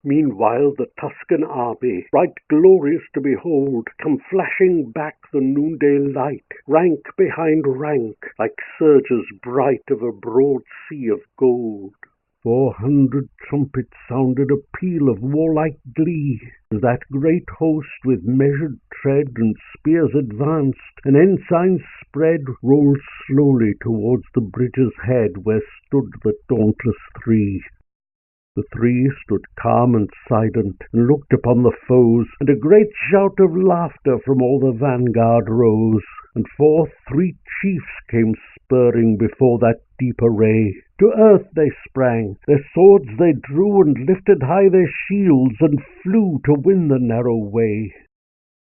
Meanwhile the Tuscan army, right glorious to behold, come flashing back the noonday light, rank behind rank, like surges bright of a broad sea of gold. 400 trumpets sounded a peal of warlike glee, as that great host with measured tread and spears advanced, and ensigns spread, rolled slowly towards the bridge's head where stood the dauntless three. The three stood calm and silent, and looked upon the foes, and a great shout of laughter from all the vanguard rose, and forth 3 chiefs came spurring before that deep array. To earth they sprang, their swords they drew, and lifted high their shields, and flew to win the narrow way.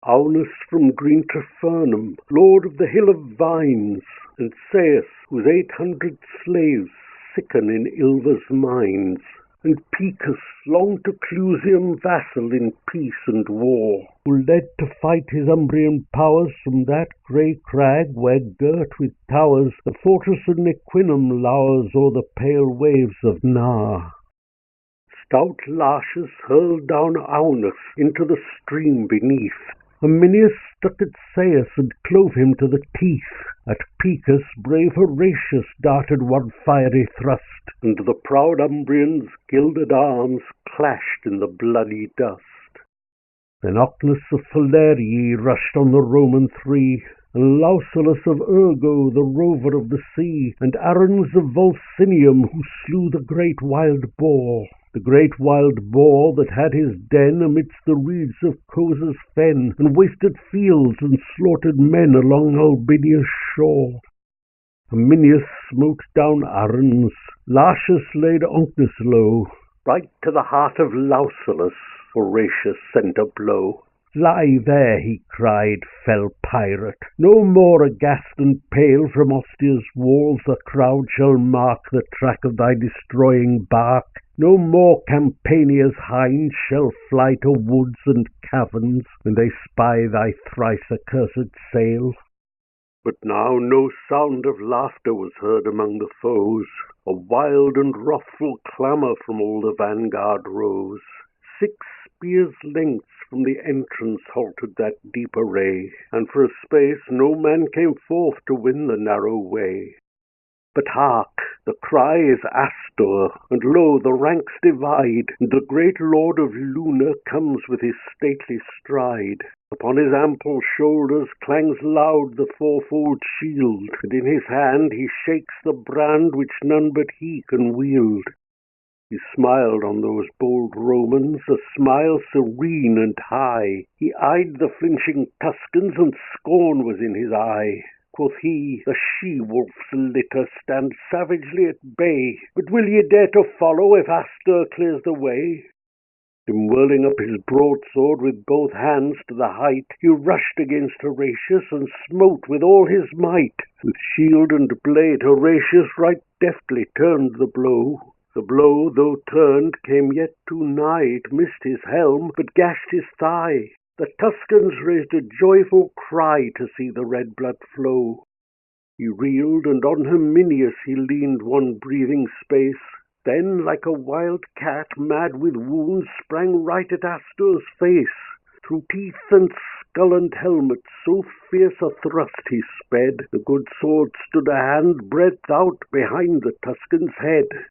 Aunus from green Tifernum, lord of the hill of vines, and Sais, whose 800 slaves sicken in Ilva's mines, and Picus, long to Clusium vassal in peace and war, who led to fight his Umbrian powers from that grey crag where, girt with towers, the fortress of Nequinum lowers o'er the pale waves of Nar. Stout Lartius hurled down Aunus into the stream beneath. Herminius struck at Sais and clove him to the teeth. At Picus brave Horatius darted one fiery thrust, and the proud Umbrians' gilded arms clashed in the bloody dust. Then Ocnus of Falerii rushed on the Roman 3, and Lausulus of Urgo, the rover of the sea, and Arruns of Volsinium, who slew the great wild boar. The great wild boar that had his den amidst the reeds of Cosa's fen, and wasted fields and slaughtered men along Albinia's shore. Herminius smote down Arruns, Lartius laid Ocnus low. Right to the heart of Lausulus Horatius sent a blow. Lie there, he cried, fell pirate. No more aghast and pale from Ostia's walls the crowd shall mark the track of thy destroying bark. No more Campania's hinds shall fly to woods and caverns when they spy thy thrice accursed sail. But now no sound of laughter was heard among the foes. A wild and wrathful clamour from all the vanguard rose. 6 spears' lengths from the entrance halted that deep array, and for a space no man came forth to win the narrow way. But hark! The cry is Astur, and lo, the ranks divide, and the great lord of Luna comes with his stately stride. Upon his ample shoulders clangs loud the fourfold shield, and in his hand he shakes the brand which none but he can wield. He smiled on those bold Romans, a smile serene and high. He eyed the flinching Tuscans, and scorn was in his eye. Quoth he, the she-wolf's litter stand savagely at bay, but will ye dare to follow if Astur clears the way? Then whirling up his broadsword with both hands to the height, he rushed against Horatius, and smote with all his might. With shield and blade Horatius right deftly turned the blow. The blow, though turned, came yet too nigh. It missed his helm, but gashed his thigh. The Tuscans raised a joyful cry to see the red blood flow. He reeled, and on Herminius he leaned one breathing space. Then, like a wild cat, mad with wounds, sprang right at Astur's face. Through teeth and skull and helmet, so fierce a thrust he sped, the good sword stood a handbreadth out behind the Tuscan's head.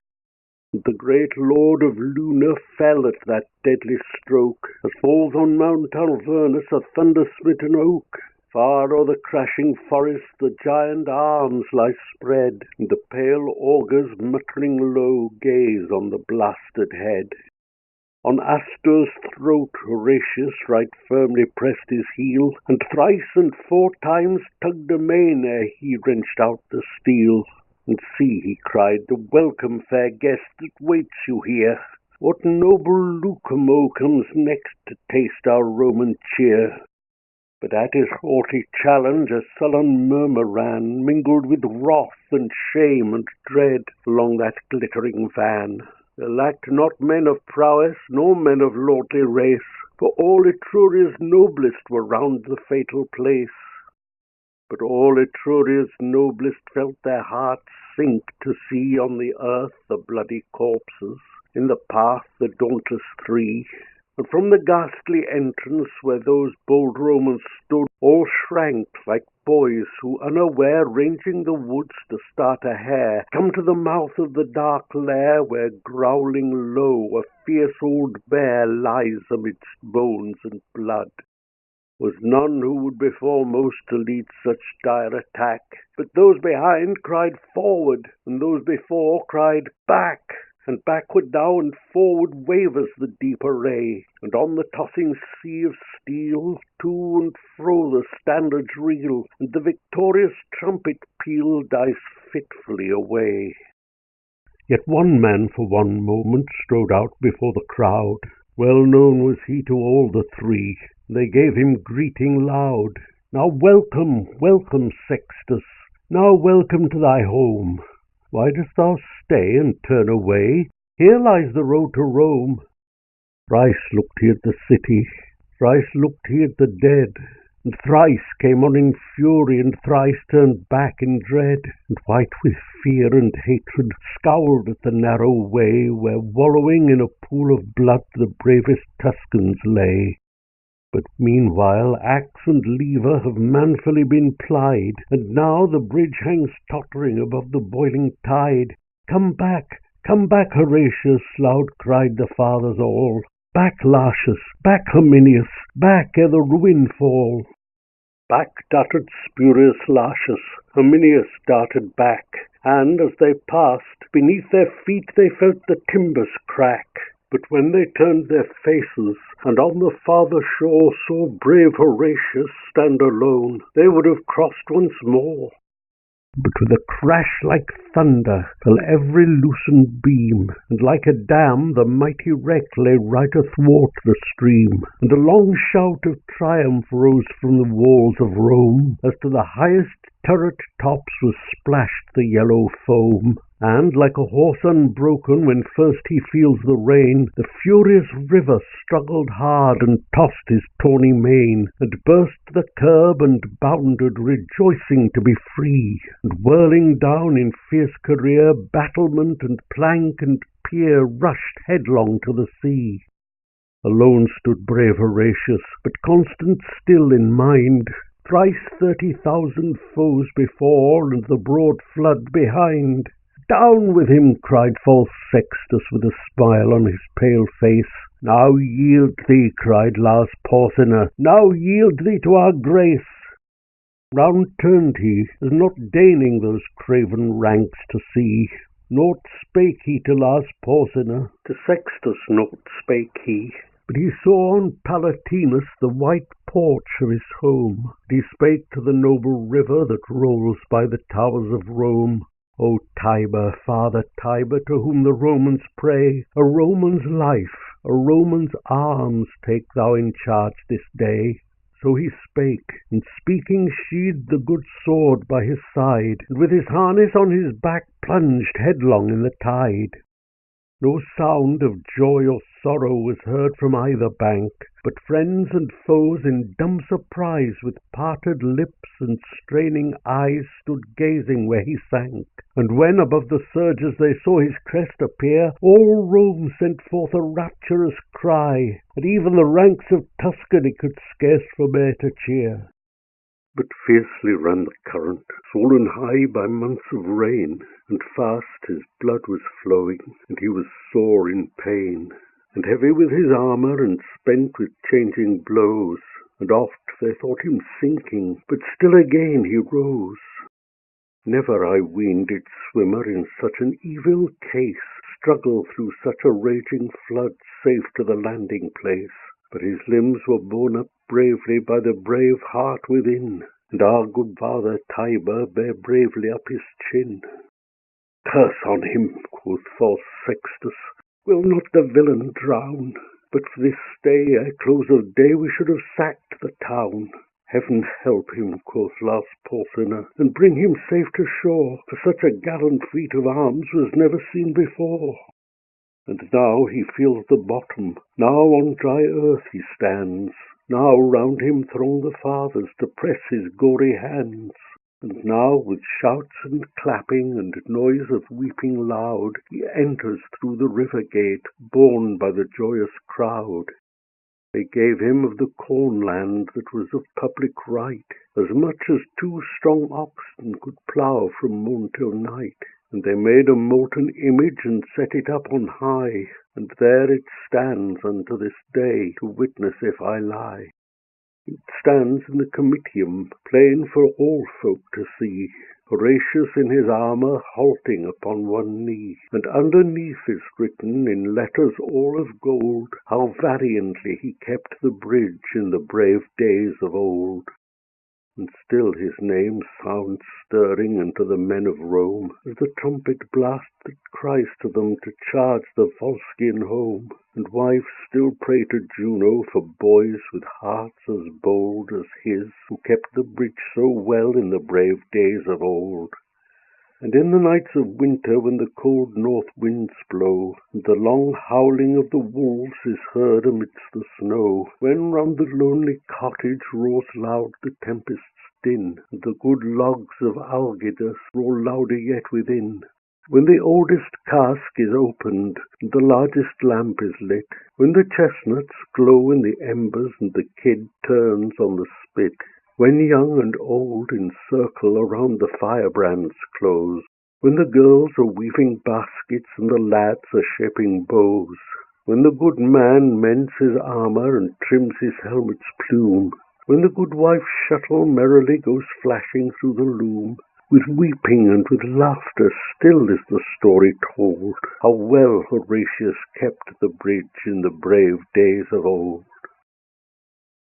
The great lord of Luna fell at that deadly stroke, as falls on Mount Alvernus a thunder-smitten oak. Far o'er the crashing forest the giant arms lie spread, and the pale augurs, muttering low, gaze on the blasted head. On Astur's throat Horatius right firmly pressed his heel, and thrice and 4 times tugged amain ere he wrenched out the steel. And see, he cried, the welcome, fair guest, that waits you here. What noble Lucumo comes next to taste our Roman cheer? But at his haughty challenge a sullen murmur ran, mingled with wrath and shame and dread, along that glittering van. There lacked not men of prowess, nor men of lordly race, for all Etruria's noblest were round the fatal place. But all Etruria's noblest felt their hearts sink to see on the earth the bloody corpses, in the path the dauntless three, and from the ghastly entrance where those bold Romans stood, all shrank like boys who, unaware, ranging the woods to start a hare, come to the mouth of the dark lair where, growling low, a fierce old bear lies amidst bones and blood. Was none who would be foremost to lead such dire attack, but those behind cried forward, and those before cried back. And backward now and forward wavers the deep array, and on the tossing sea of steel to and fro the standards reel, and the victorious trumpet peal dies fitfully away. Yet one man for one moment strode out before the crowd. Well known was he to all the three. They gave him greeting loud. Now welcome, welcome, Sextus, now welcome to thy home. Why dost thou stay and turn away? Here lies the road to Rome. Thrice looked he at the city, thrice looked he at the dead, and thrice came on in fury, and thrice turned back in dread, and white with fear and hatred scowled at the narrow way where, wallowing in a pool of blood, the bravest Tuscans lay. But meanwhile axe and lever have manfully been plied, and now the bridge hangs tottering above the boiling tide. Come back, Horatius, loud cried the fathers all. Back, Lartius, back, Herminius, back ere the ruin fall. Back darted Spurius Lartius, Herminius darted back, and as they passed, beneath their feet they felt the timbers crack. But when they turned their faces, and on the farther shore saw brave Horatius stand alone, they would have crossed once more. But with a crash like thunder fell every loosened beam, and like a dam the mighty wreck lay right athwart the stream, and a long shout of triumph rose from the walls of Rome, as to the highest turret tops was splashed the yellow foam. And, like a horse unbroken when first he feels the rein, the furious river struggled hard and tossed his tawny mane, and burst the curb and bounded, rejoicing to be free, and whirling down in fierce career, battlement and plank and pier rushed headlong to the sea. Alone stood brave Horatius, but constant still in mind, thrice 30,000 foes before, and the broad flood behind. Down with him, cried false Sextus with a smile on his pale face. Now yield thee, cried Lars Porsena, now yield thee to our grace. Round turned he, as not deigning those craven ranks to see. Naught spake he to Lars Porsena, to Sextus naught spake he. But he saw on Palatinus the white porch of his home, and he spake to the noble river that rolls by the towers of Rome. O Tiber, Father Tiber, to whom the Romans pray, a Roman's life, a Roman's arms take thou in charge this day. So he spake, and speaking sheathed the good sword by his side, and with his harness on his back plunged headlong in the tide. No sound of joy or sorrow was heard from either bank, but friends and foes in dumb surprise with parted lips and straining eyes stood gazing where he sank. And when above the surges they saw his crest appear, all Rome sent forth a rapturous cry, and even the ranks of Tuscany could scarce forbear to cheer. But fiercely ran the current, swollen high by months of rain, and fast his blood was flowing, and he was sore in pain, and heavy with his armour, and spent with changing blows, and oft they thought him sinking, but still again he rose. Never, I ween, did swimmer in such an evil case struggle through such a raging flood safe to the landing place. But his limbs were borne up bravely by the brave heart within, and our good father Tiber bare bravely up his chin. Curse on him, quoth false Sextus, will not the villain drown? But for this stay, ere close of day, we should have sacked the town. Heaven help him, quoth Lars Porsena, and bring him safe to shore, for such a gallant feat of arms was never seen before. And now he feels the bottom, now on dry earth he stands, now round him throng the fathers to press his gory hands. And now with shouts and clapping and noise of weeping loud, he enters through the river gate, borne by the joyous crowd. They gave him of the cornland that was of public right, as much as 2 strong oxen could plough from morn till night. And they made a molten image and set it up on high, and there it stands unto this day, to witness if I lie. It stands in the Comitium, plain for all folk to see, Horatius in his armour halting upon one knee, and underneath is written in letters all of gold, how valiantly he kept the bridge in the brave days of old. And still his name sounds stirring unto the men of Rome, as the trumpet blast that cries to them to charge the Volscian home. And wives still pray to Juno for boys with hearts as bold as his, who kept the bridge so well in the brave days of old. And in the nights of winter, when the cold north winds blow, and the long howling of the wolves is heard amidst the snow, when round the lonely cottage roars loud the tempest's din, and the good logs of Algidus roar louder yet within, when the oldest cask is opened, and the largest lamp is lit, when the chestnuts glow in the embers, and the kid turns on the spit, when young and old in circle around the firebrands close, when the girls are weaving baskets and the lads are shaping bows, when the good man mends his armour and trims his helmet's plume, when the good wife's shuttle merrily goes flashing through the loom, with weeping and with laughter still is the story told, how well Horatius kept the bridge in the brave days of old.